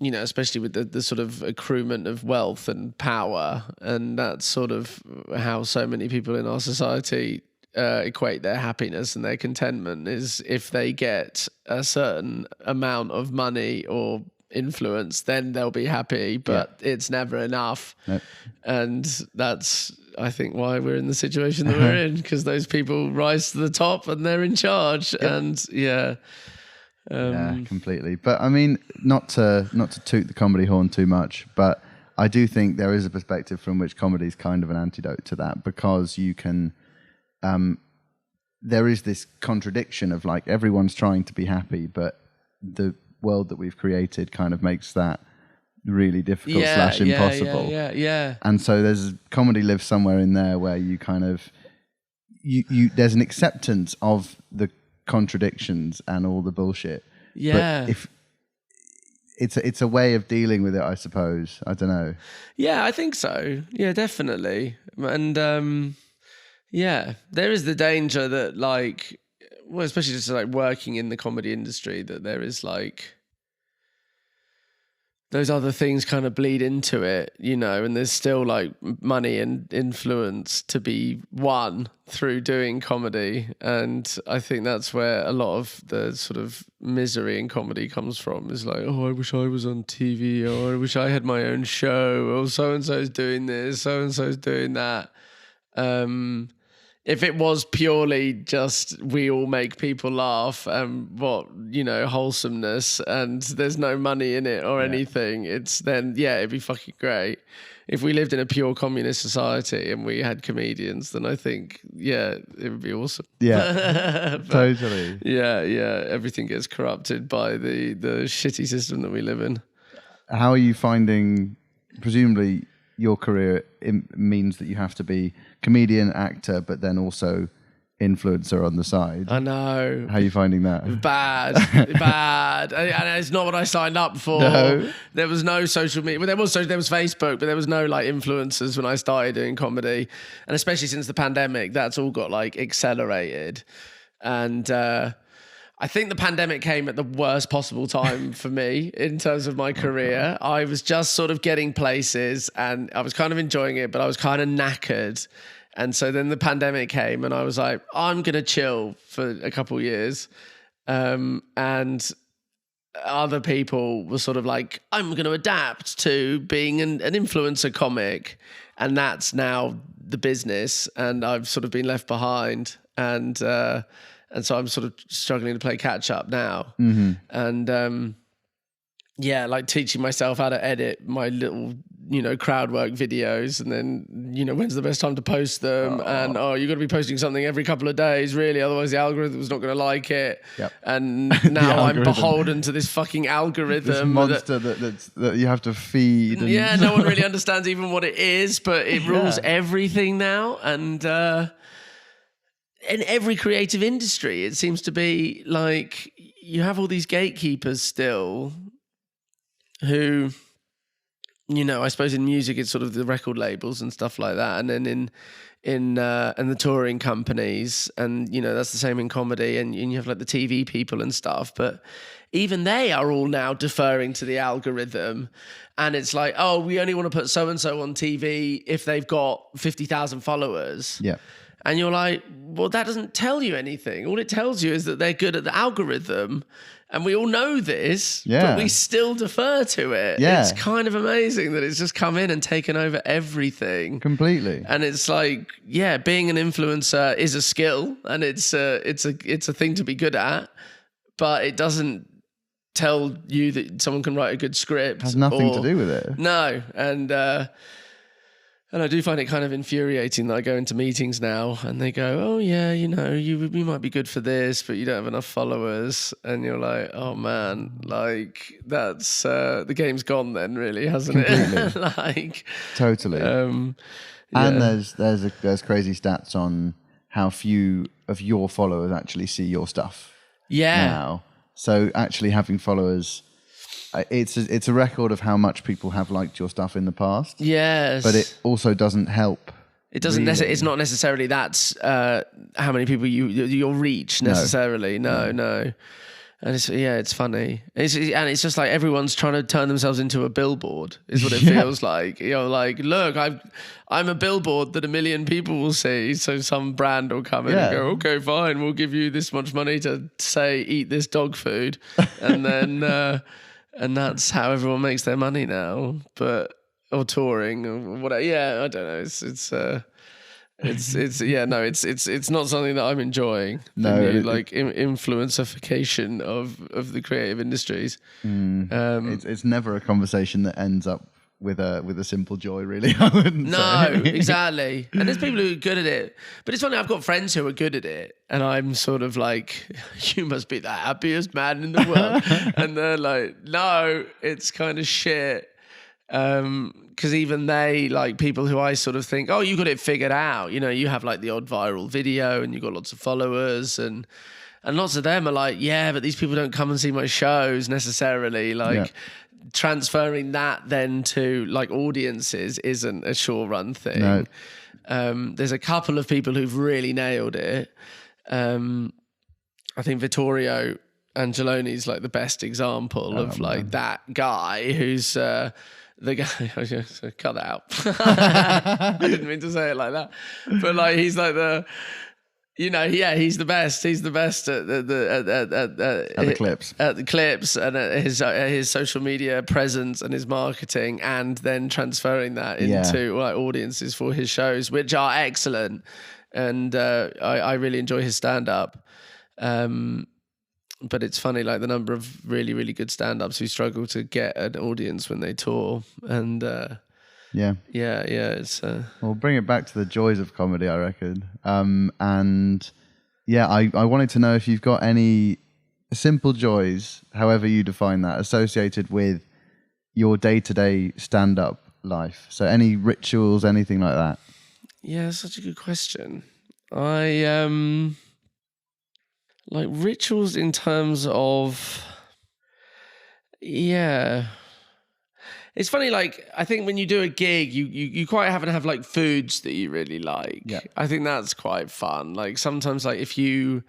especially with the sort of accruement of wealth and power, and that's sort of how so many people in our society equate their happiness and their contentment is if they get a certain amount of money or influence, then they'll be happy, but it's never enough. Nope. And that's, I think, why we're in the situation that we're in, because those people rise to the top and they're in charge. And completely. But I mean, not to toot the comedy horn too much, but I do think there is a perspective from which comedy is kind of an antidote to that, because you can there is this contradiction of like everyone's trying to be happy, but the world that we've created kind of makes that really difficult / impossible. Yeah. And so there's comedy lives somewhere in there where you kind of there's an acceptance of the contradictions and all the bullshit. Yeah. But if it's a way of dealing with it, I suppose. I don't know. Yeah, I think so. Yeah, definitely. And there is the danger that like, well, especially just like working in the comedy industry, that there is like those other things kind of bleed into it, and there's still like money and influence to be won through doing comedy. And I think that's where a lot of the sort of misery in comedy comes from, is like, oh, I wish I was on TV, or I wish I had my own show, or so-and-so's doing this, so-and-so's doing that. if it was purely just we all make people laugh and wholesomeness and there's no money in it or anything, it's then it'd be fucking great. If we lived in a pure communist society and we had comedians, then I think it would be awesome. Yeah, totally. Yeah, everything gets corrupted by the shitty system that we live in. How are you finding, presumably your career means that you have to be comedian, actor, but then also influencer on the side. I know. How are you finding that? Bad. And it's not what I signed up for. No. There was no social media. Well, there was Facebook, but there was no like influencers when I started doing comedy. And especially since the pandemic, that's all got like accelerated. And I think the pandemic came at the worst possible time for me in terms of my career. I was just sort of getting places and I was kind of enjoying it, but I was kind of knackered. And so then the pandemic came and I was like, I'm going to chill for a couple of years. And other people were sort of like, I'm going to adapt to being an influencer comic. And that's now the business. And I've sort of been left behind. And so I'm sort of struggling to play catch up now. Mm-hmm. And like teaching myself how to edit my little, crowd work videos, and then, when's the best time to post them? And, you've got to be posting something every couple of days, really. Otherwise the algorithm's not going to like it. Yep. And now I'm beholden to this fucking algorithm. This monster that you have to feed. And no one really understands even what it is, but it rules everything now. And, in every creative industry, it seems to be like you have all these gatekeepers still who, I suppose in music, it's sort of the record labels and stuff like that. And then in the touring companies, and, that's the same in comedy, and you have like the TV people and stuff. But even they are all now deferring to the algorithm. And it's like, we only want to put so-and-so on TV if they've got 50,000 followers. Yeah. And you're like, well, that doesn't tell you anything. All it tells you is that they're good at the algorithm. And we all know this, but we still defer to it. Yeah. It's kind of amazing that it's just come in and taken over everything. Completely. And it's like, being an influencer is a skill and it's a thing to be good at, but it doesn't tell you that someone can write a good script. It has nothing to do with it. No. And I do find it kind of infuriating that I go into meetings now and they go, you might be good for this, but you don't have enough followers. And you're like, oh man, like that's, the game's gone then really, hasn't it? Totally. And there's crazy stats on how few of your followers actually see your stuff. Yeah. Now. So actually having followers, it's a record of how much people have liked your stuff in the past. Yes. But it also doesn't help. It doesn't necessarily, it's not necessarily that's how many people you'll reach necessarily. No. And it's funny. It's just like everyone's trying to turn themselves into a billboard is what it feels like. Like, look, I'm a billboard that 1 million people will see. So some brand will come in and go, okay, fine, we'll give you this much money to say, eat this dog food. And then, and that's how everyone makes their money now, or touring or whatever. Yeah, I don't know. It's not something that I'm enjoying. No, influencerification of the creative industries. It's never a conversation that ends up with a simple joy, really. I wouldn't say. No, exactly. And there's people who are good at it, but it's funny. I've got friends who are good at it, and I'm sort of like, "You must be the happiest man in the world," and they're like, "No, it's kind of shit." Because even they, like people who I sort of think, "Oh, you got it figured out." You have like the odd viral video, and you got lots of followers, and lots of them are like, "Yeah, but these people don't come and see my shows necessarily." Transferring that then to like audiences isn't a sure run thing. No. There's a couple of people who've really nailed it. I think Vittorio Angeloni's like the best example of that guy who's the guy. Cut that out. I didn't mean to say it like that, but like he's like the. He's the best. He's the best at the clips. At the clips and at his social media presence and his marketing, and then transferring that into audiences for his shows, which are excellent. and I really enjoy his stand-up. But it's funny, like the number of really, really good stand-ups who struggle to get an audience when they tour. And yeah. It's We'll bring it back to the joys of comedy, I reckon. And yeah, I wanted to know if you've got any simple joys, however you define that, associated with your day-to-day stand-up life. So any rituals, anything like that? Yeah, such a good question. I like rituals in terms of, yeah. It's funny, like, I think when you do a gig, you quite happen to have like foods that you really like. Yeah. I think that's quite fun. Like sometimes, like if you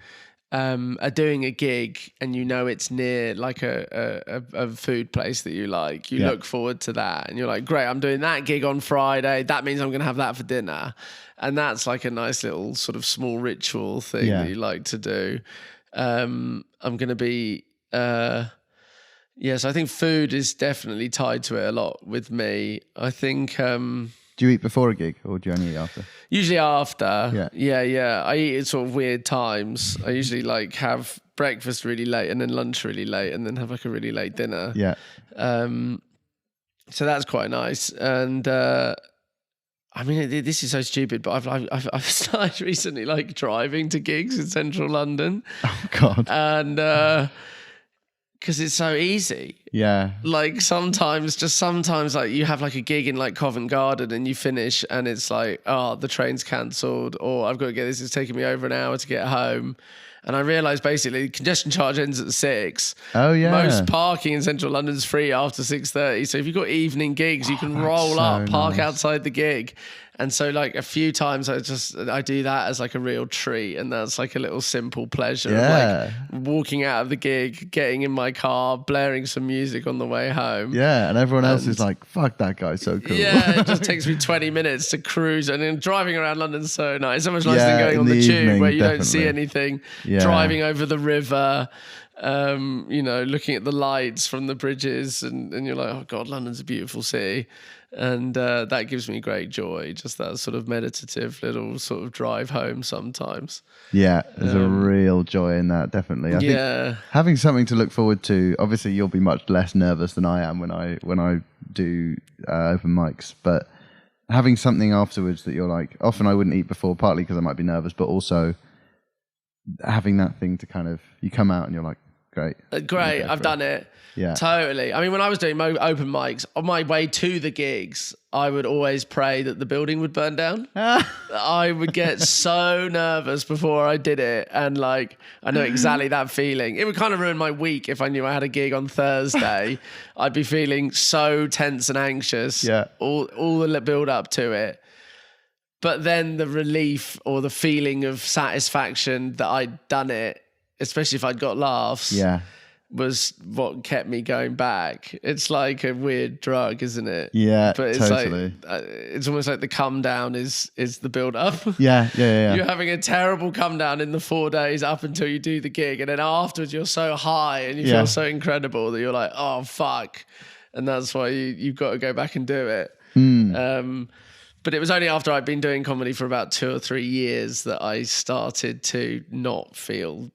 are doing a gig and you know it's near like a food place that you like, you look forward to that and you're like, great, I'm doing that gig on Friday. That means I'm going to have that for dinner. And that's like a nice little sort of small ritual thing that you like to do. I'm going to be... Yes, I think food is definitely tied to it a lot with me. I think... do you eat before a gig or do you only eat after? Usually after. Yeah. I eat at sort of weird times. I usually like have breakfast really late and then lunch really late and then have like a really late dinner. Yeah. So that's quite nice. And I mean, this is so stupid, but I've started recently like driving to gigs in central London. Oh, God. And... because it's so easy. Yeah. Like sometimes like you have like a gig in like Covent Garden and you finish and it's like, oh, the train's cancelled or I've got to get this. It's taking me over an hour to get home. And I realised basically congestion charge ends at 6. Oh, yeah. Most parking in central London's free after 6:30. So if you've got evening gigs, you can roll up, park outside the gig. And so like a few times I do that as like a real treat. And that's like a little simple pleasure of like walking out of the gig, getting in my car, blaring some music on the way home. Yeah. And everyone else is like, fuck, that guy's so cool. Yeah. It just takes me 20 minutes to cruise. And then driving around London's so nice. So much nicer than going on the tube evening, where you don't see anything. Yeah. Driving over the river. Looking at the lights from the bridges and you're like, oh God, London's a beautiful city. And that gives me great joy, just that sort of meditative little sort of drive home sometimes. Yeah, there's a real joy in that, definitely. I think having something to look forward to, obviously you'll be much less nervous than I am when I do open mics, but having something afterwards that you're like, often I wouldn't eat before, partly because I might be nervous, but also having that thing to kind of, you come out and you're like, great. I've done it. Yeah. Totally. I mean, when I was doing open mics, on my way to the gigs, I would always pray that the building would burn down. I would get so nervous before I did it. And like, I know exactly that feeling. It would kind of ruin my week if I knew I had a gig on Thursday. I'd be feeling so tense and anxious. Yeah. All the build up to it. But then the relief or the feeling of satisfaction that I'd done it, especially if I'd got laughs, was what kept me going back. It's like a weird drug, isn't it? Yeah, but it's totally. Like it's almost like the come down is the build up. Yeah. You're having a terrible come down in the 4 days up until you do the gig, and then afterwards you're so high and you feel so incredible that you're like, oh fuck, and that's why you've got to go back and do it. But it was only after I'd been doing comedy for about 2 or 3 years that I started to not feel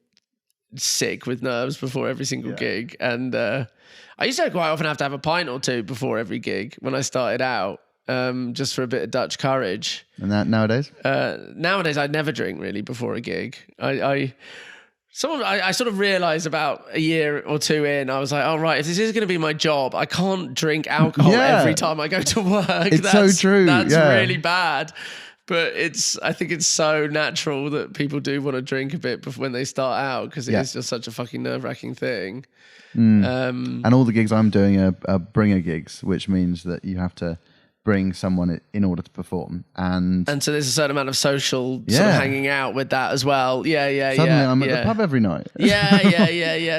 sick with nerves before every single gig. And I used to quite often have to have a pint or two before every gig when I started out, just for a bit of Dutch courage. And that nowadays? Nowadays, I never drink really before a gig. I sort of realised about a year or two in, I was like, oh, right, if this is going to be my job, I can't drink alcohol every time I go to work. It's so true. That's really bad. But I think it's so natural that people do want to drink a bit before when they start out, because it is just such a fucking nerve-wracking thing. And all the gigs I'm doing are bringer gigs, which means that you have to bring someone in order to perform. And so there's a certain amount of social sort of hanging out with that as well. Suddenly I'm at the pub every night.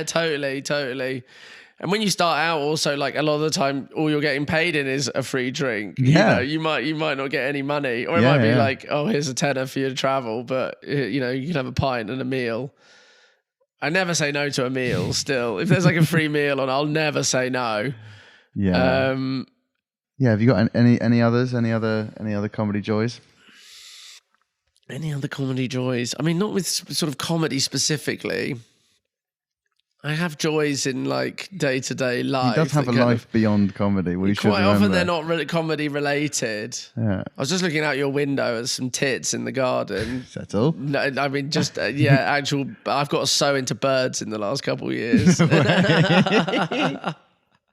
Totally. And when you start out, also, like a lot of the time, all you're getting paid in is a free drink. Yeah. You might not get any money, or it might be like, oh, here's a tenner for you to travel, but you can have a pint and a meal. I never say no to a meal. Still, if there's like a free meal on, I'll never say no. Yeah. Have you got any others? Any other comedy joys? Any other comedy joys? I mean, not with sort of comedy specifically. I have joys in like day-to-day life. He does have a life beyond comedy. We should remember. Quite often they're not really comedy related. Yeah. I was just looking out your window at some tits in the garden. Settle. No, I mean, just, actual, I've got so into birds in the last couple of years.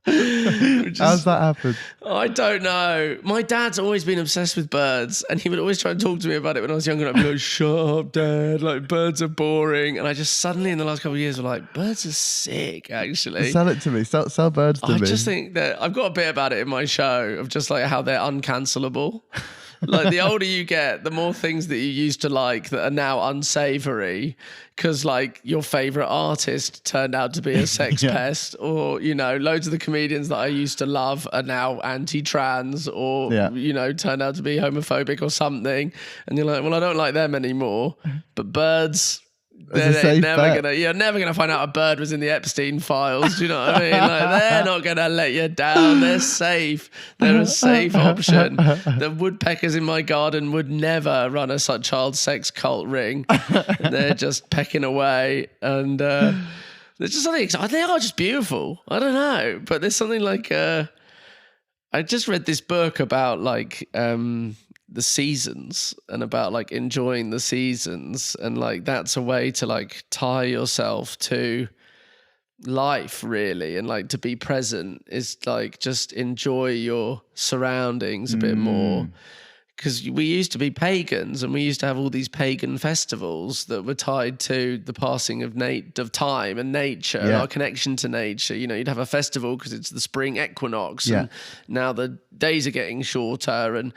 How's that happened? I don't know. My dad's always been obsessed with birds, and he would always try and talk to me about it when I was younger. And I'd be like, "Shut up, Dad! Like birds are boring." And I just suddenly, in the last couple of years, were like, "Birds are sick." Actually, sell it to me. Sell birds to me. I just think that I've got a bit about it in my show of just like how they're uncancelable. Like the older you get, the more things that you used to like that are now unsavory because like your favorite artist turned out to be a sex pest, or, you know, loads of the comedians that I used to love are now anti-trans or, you know, turned out to be homophobic or something. And you're like, well, I don't like them anymore. But birds... You're never gonna find out a bird was in the Epstein files. Do you know what I mean? Like, they're not gonna let you down. They're safe. They're a safe option. The woodpeckers in my garden would never run a such child sex cult ring. They're just pecking away, and there's just something exciting. They are just beautiful. I don't know, but there's something like I just read this book about like the seasons and about like enjoying the seasons, and like that's a way to like tie yourself to life really, and like to be present is like just enjoy your surroundings a bit more, because we used to be pagans and we used to have all these pagan festivals that were tied to the passing of time and nature and our connection to nature. You know, you'd have a festival because it's the spring equinox, and now the days are getting shorter, and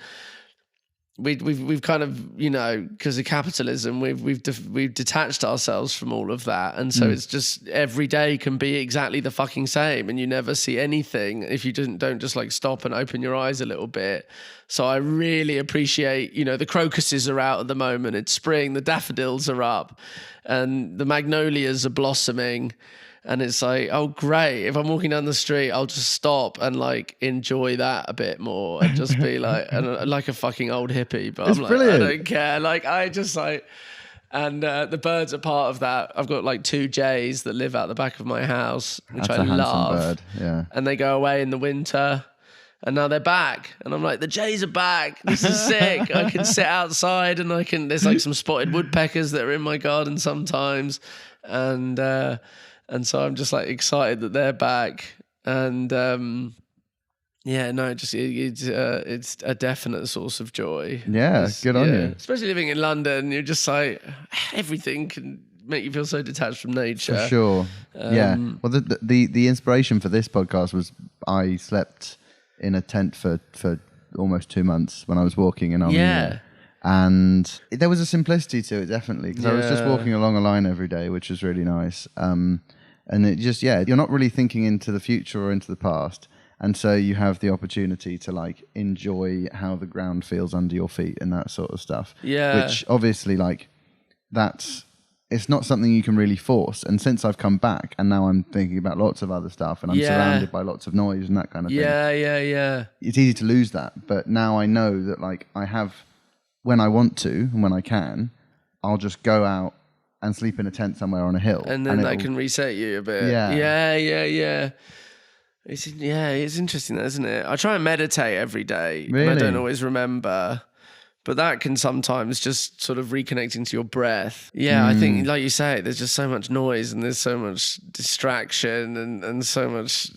we've kind of, you know, because of capitalism, we've detached ourselves from all of that, and so it's just every day can be exactly the fucking same, and you never see anything if you don't just like stop and open your eyes a little bit. So I really appreciate, you know, the crocuses are out at the moment. It's spring, the daffodils are up, and the magnolias are blossoming. And it's like, oh, great. If I'm walking down the street, I'll just stop and like enjoy that a bit more and just be like, like a fucking old hippie. But it's I'm like, brilliant. I don't care. Like, I just like, and the birds are part of that. I've got like 2 jays that live out the back of my house, which That's I a handsome love. bird. Yeah. And they go away in the winter. And now they're back. And I'm like, the jays are back. This is sick. I can sit outside and there's like some spotted woodpeckers that are in my garden sometimes. And so I'm just like excited that they're back, and it's a definite source of joy. Yeah, good on you. Especially living in London, you're just like everything can make you feel so detached from nature. For sure. Well, the inspiration for this podcast was I slept in a tent for almost 2 months when I was walking in Armenia. And there was a simplicity to it, definitely, because I was just walking along a line every day, which was really nice. And it just, you're not really thinking into the future or into the past. And so you have the opportunity to like enjoy how the ground feels under your feet and that sort of stuff. Yeah. Which obviously like it's not something you can really force. And since I've come back and now I'm thinking about lots of other stuff and I'm surrounded by lots of noise and that kind of thing. Yeah. It's easy to lose that. But now I know that like I have, when I want to and when I can, I'll just go out and sleep in a tent somewhere on a hill. And then that can reset you a bit. Yeah. It's interesting, isn't it? I try and meditate every day. Really? And I don't always remember. But that can sometimes just sort of reconnecting to your breath. Yeah, I think, like you say, there's just so much noise and there's so much distraction and so much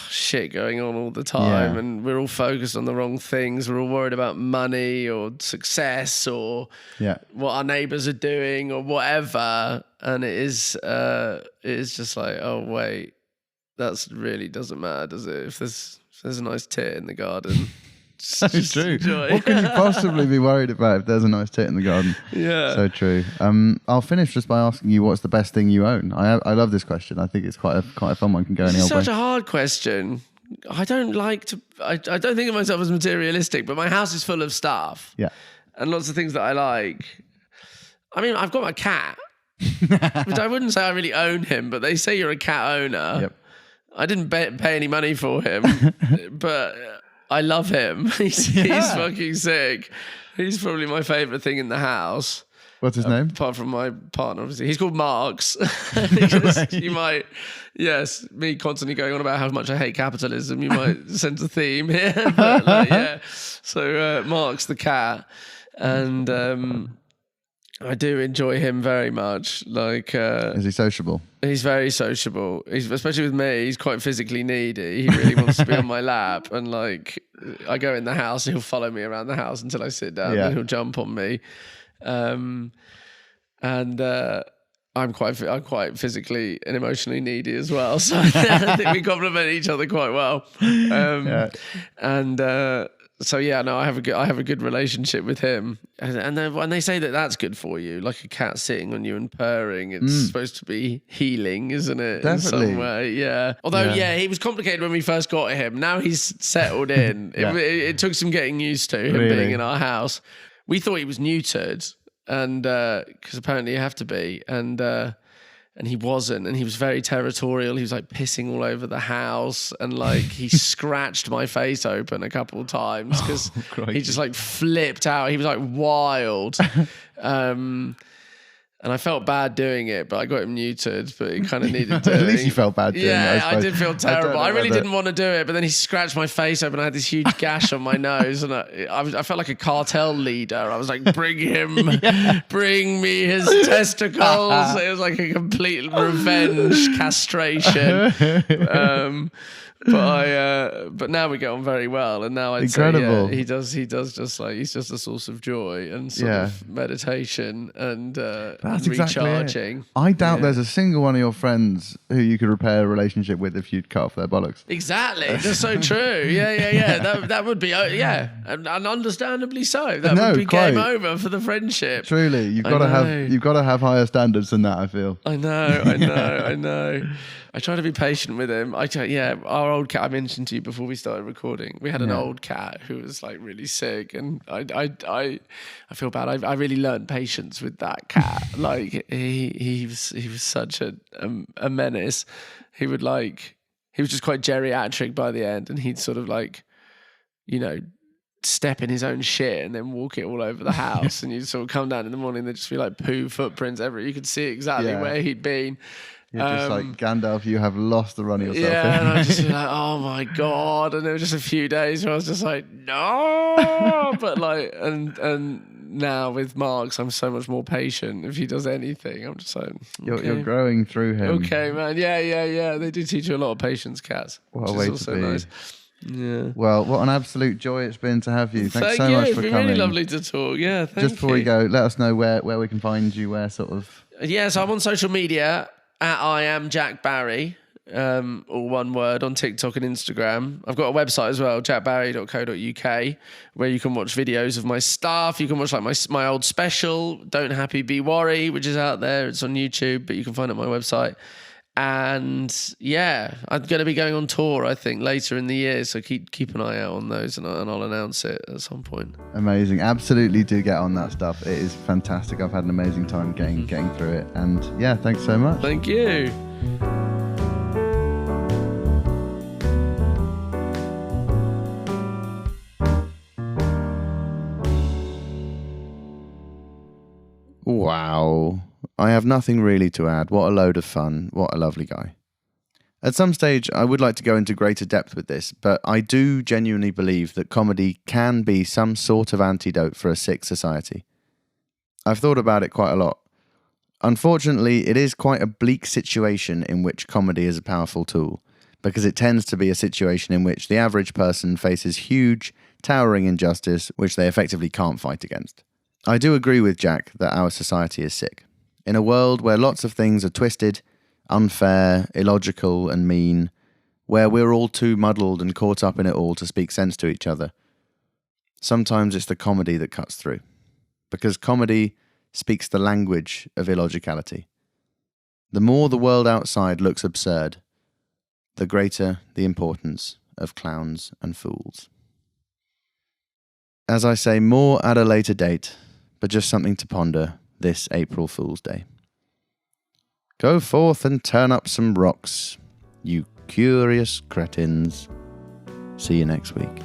shit going on all the time. Yeah. And we're all focused on the wrong things. We're all worried about money or success or what our neighbors are doing or whatever. And it is just like, oh, wait, that really doesn't matter, does it? If there's a nice tit in the garden... So true. What could you possibly be worried about if there's a nice tit in the garden? Yeah. So true. I'll finish just by asking you, what's the best thing you own? I love this question. I think it's quite a fun one. Can go any old way. It's such a hard question. I don't think of myself as materialistic, but my house is full of stuff. Yeah. And lots of things that I like. I mean, I've got my cat, which I wouldn't say I really own him, but they say you're a cat owner. Yep. I didn't pay any money for him, but... I love him. He's fucking sick. He's probably my favorite thing in the house. What's his name? Apart from my partner, obviously. He's called Marx. You might, yes, me constantly going on about how much I hate capitalism, you might sense a theme here. But, yeah. So Marx the cat. And I do enjoy him very much. Like, is he sociable? He's very sociable. Especially with me, he's quite physically needy. He really wants to be on my lap. And like, I go in the house, he'll follow me around the house until I sit down, and he'll jump on me. I'm quite physically and emotionally needy as well, so I think we complement each other quite well. So yeah, no, I have a good relationship with him, and then when they say that that's good for you, like a cat sitting on you and purring, it's supposed to be healing, isn't it? Definitely. In some way, yeah. Although he was complicated when we first got him. Now he's settled in. It took some getting used to him being in our house. We thought he was neutered, and because apparently you have to be, and he wasn't, and he was very territorial. He was like pissing all over the house, and like he scratched my face open a couple of times because he just like flipped out. He was like wild. And I felt bad doing it, but I got him neutered, but it kind of needed doing. At least you felt bad doing it. I did feel terrible. I really didn't want to do it, but then he scratched my face open. I had this huge gash on my nose, and I felt like a cartel leader. I was like, bring him, bring me his testicles. It was like a complete revenge castration. But now we get on very well, and now I'd say he does just like, he's just a source of joy and sort of meditation and that's recharging. Exactly it. I doubt there's a single one of your friends who you could repair a relationship with if you'd cut off their bollocks. Exactly, that's so true. Yeah. That would be and understandably so. That would be game over for the friendship. Truly, you've got to have higher standards than that. I feel. I know. I try to be patient with him. Our old cat I mentioned to you before we started recording. We had an old cat who was like really sick, and I feel bad. I really learned patience with that cat. Like he was such a menace. He was just quite geriatric by the end, and he'd sort of like, step in his own shit and then walk it all over the house. And you'd sort of come down in the morning, there'd just be like poo footprints everywhere. You could see exactly where he'd been. You're just like, Gandalf, you have lost the run of yourself. Yeah, and I'd just be like, oh my God. And there were just a few days where I was just like, no. But like, and now with Marx, I'm so much more patient. If he does anything, I'm just like, okay. You're growing through him. Okay, man. Yeah. They do teach you a lot of patience, cats. What a way to be. Nice. Yeah. Well, what an absolute joy it's been to have you. Thanks so much for coming. It's been really lovely to talk. Yeah, thank you. Just before we go, let us know where we can find you, where sort of... Yeah, so I'm on social media at I am Jack Barry, all one word, on TikTok and Instagram. I've got a website as well, jackbarry.co.uk, where you can watch videos of my stuff. You can watch like my old special, Don't Happy Be Worry, which is out there. It's on YouTube, but you can find it on my website. And yeah, I'm going to be going on tour, I think, later in the year. So keep an eye out on those, and I'll announce it at some point. Amazing. Absolutely do get on that stuff. It is fantastic. I've had an amazing time getting through it. And yeah, thanks so much. Thank you. Wow. I have nothing really to add. What a load of fun. What a lovely guy. At some stage, I would like to go into greater depth with this, but I do genuinely believe that comedy can be some sort of antidote for a sick society. I've thought about it quite a lot. Unfortunately, it is quite a bleak situation in which comedy is a powerful tool, because it tends to be a situation in which the average person faces huge, towering injustice which they effectively can't fight against. I do agree with Jack that our society is sick. In a world where lots of things are twisted, unfair, illogical, and mean, where we're all too muddled and caught up in it all to speak sense to each other, sometimes it's the comedy that cuts through. Because comedy speaks the language of illogicality. The more the world outside looks absurd, the greater the importance of clowns and fools. As I say, more at a later date, but just something to ponder this April Fool's Day. Go forth and turn up some rocks, you curious cretins. See you next week.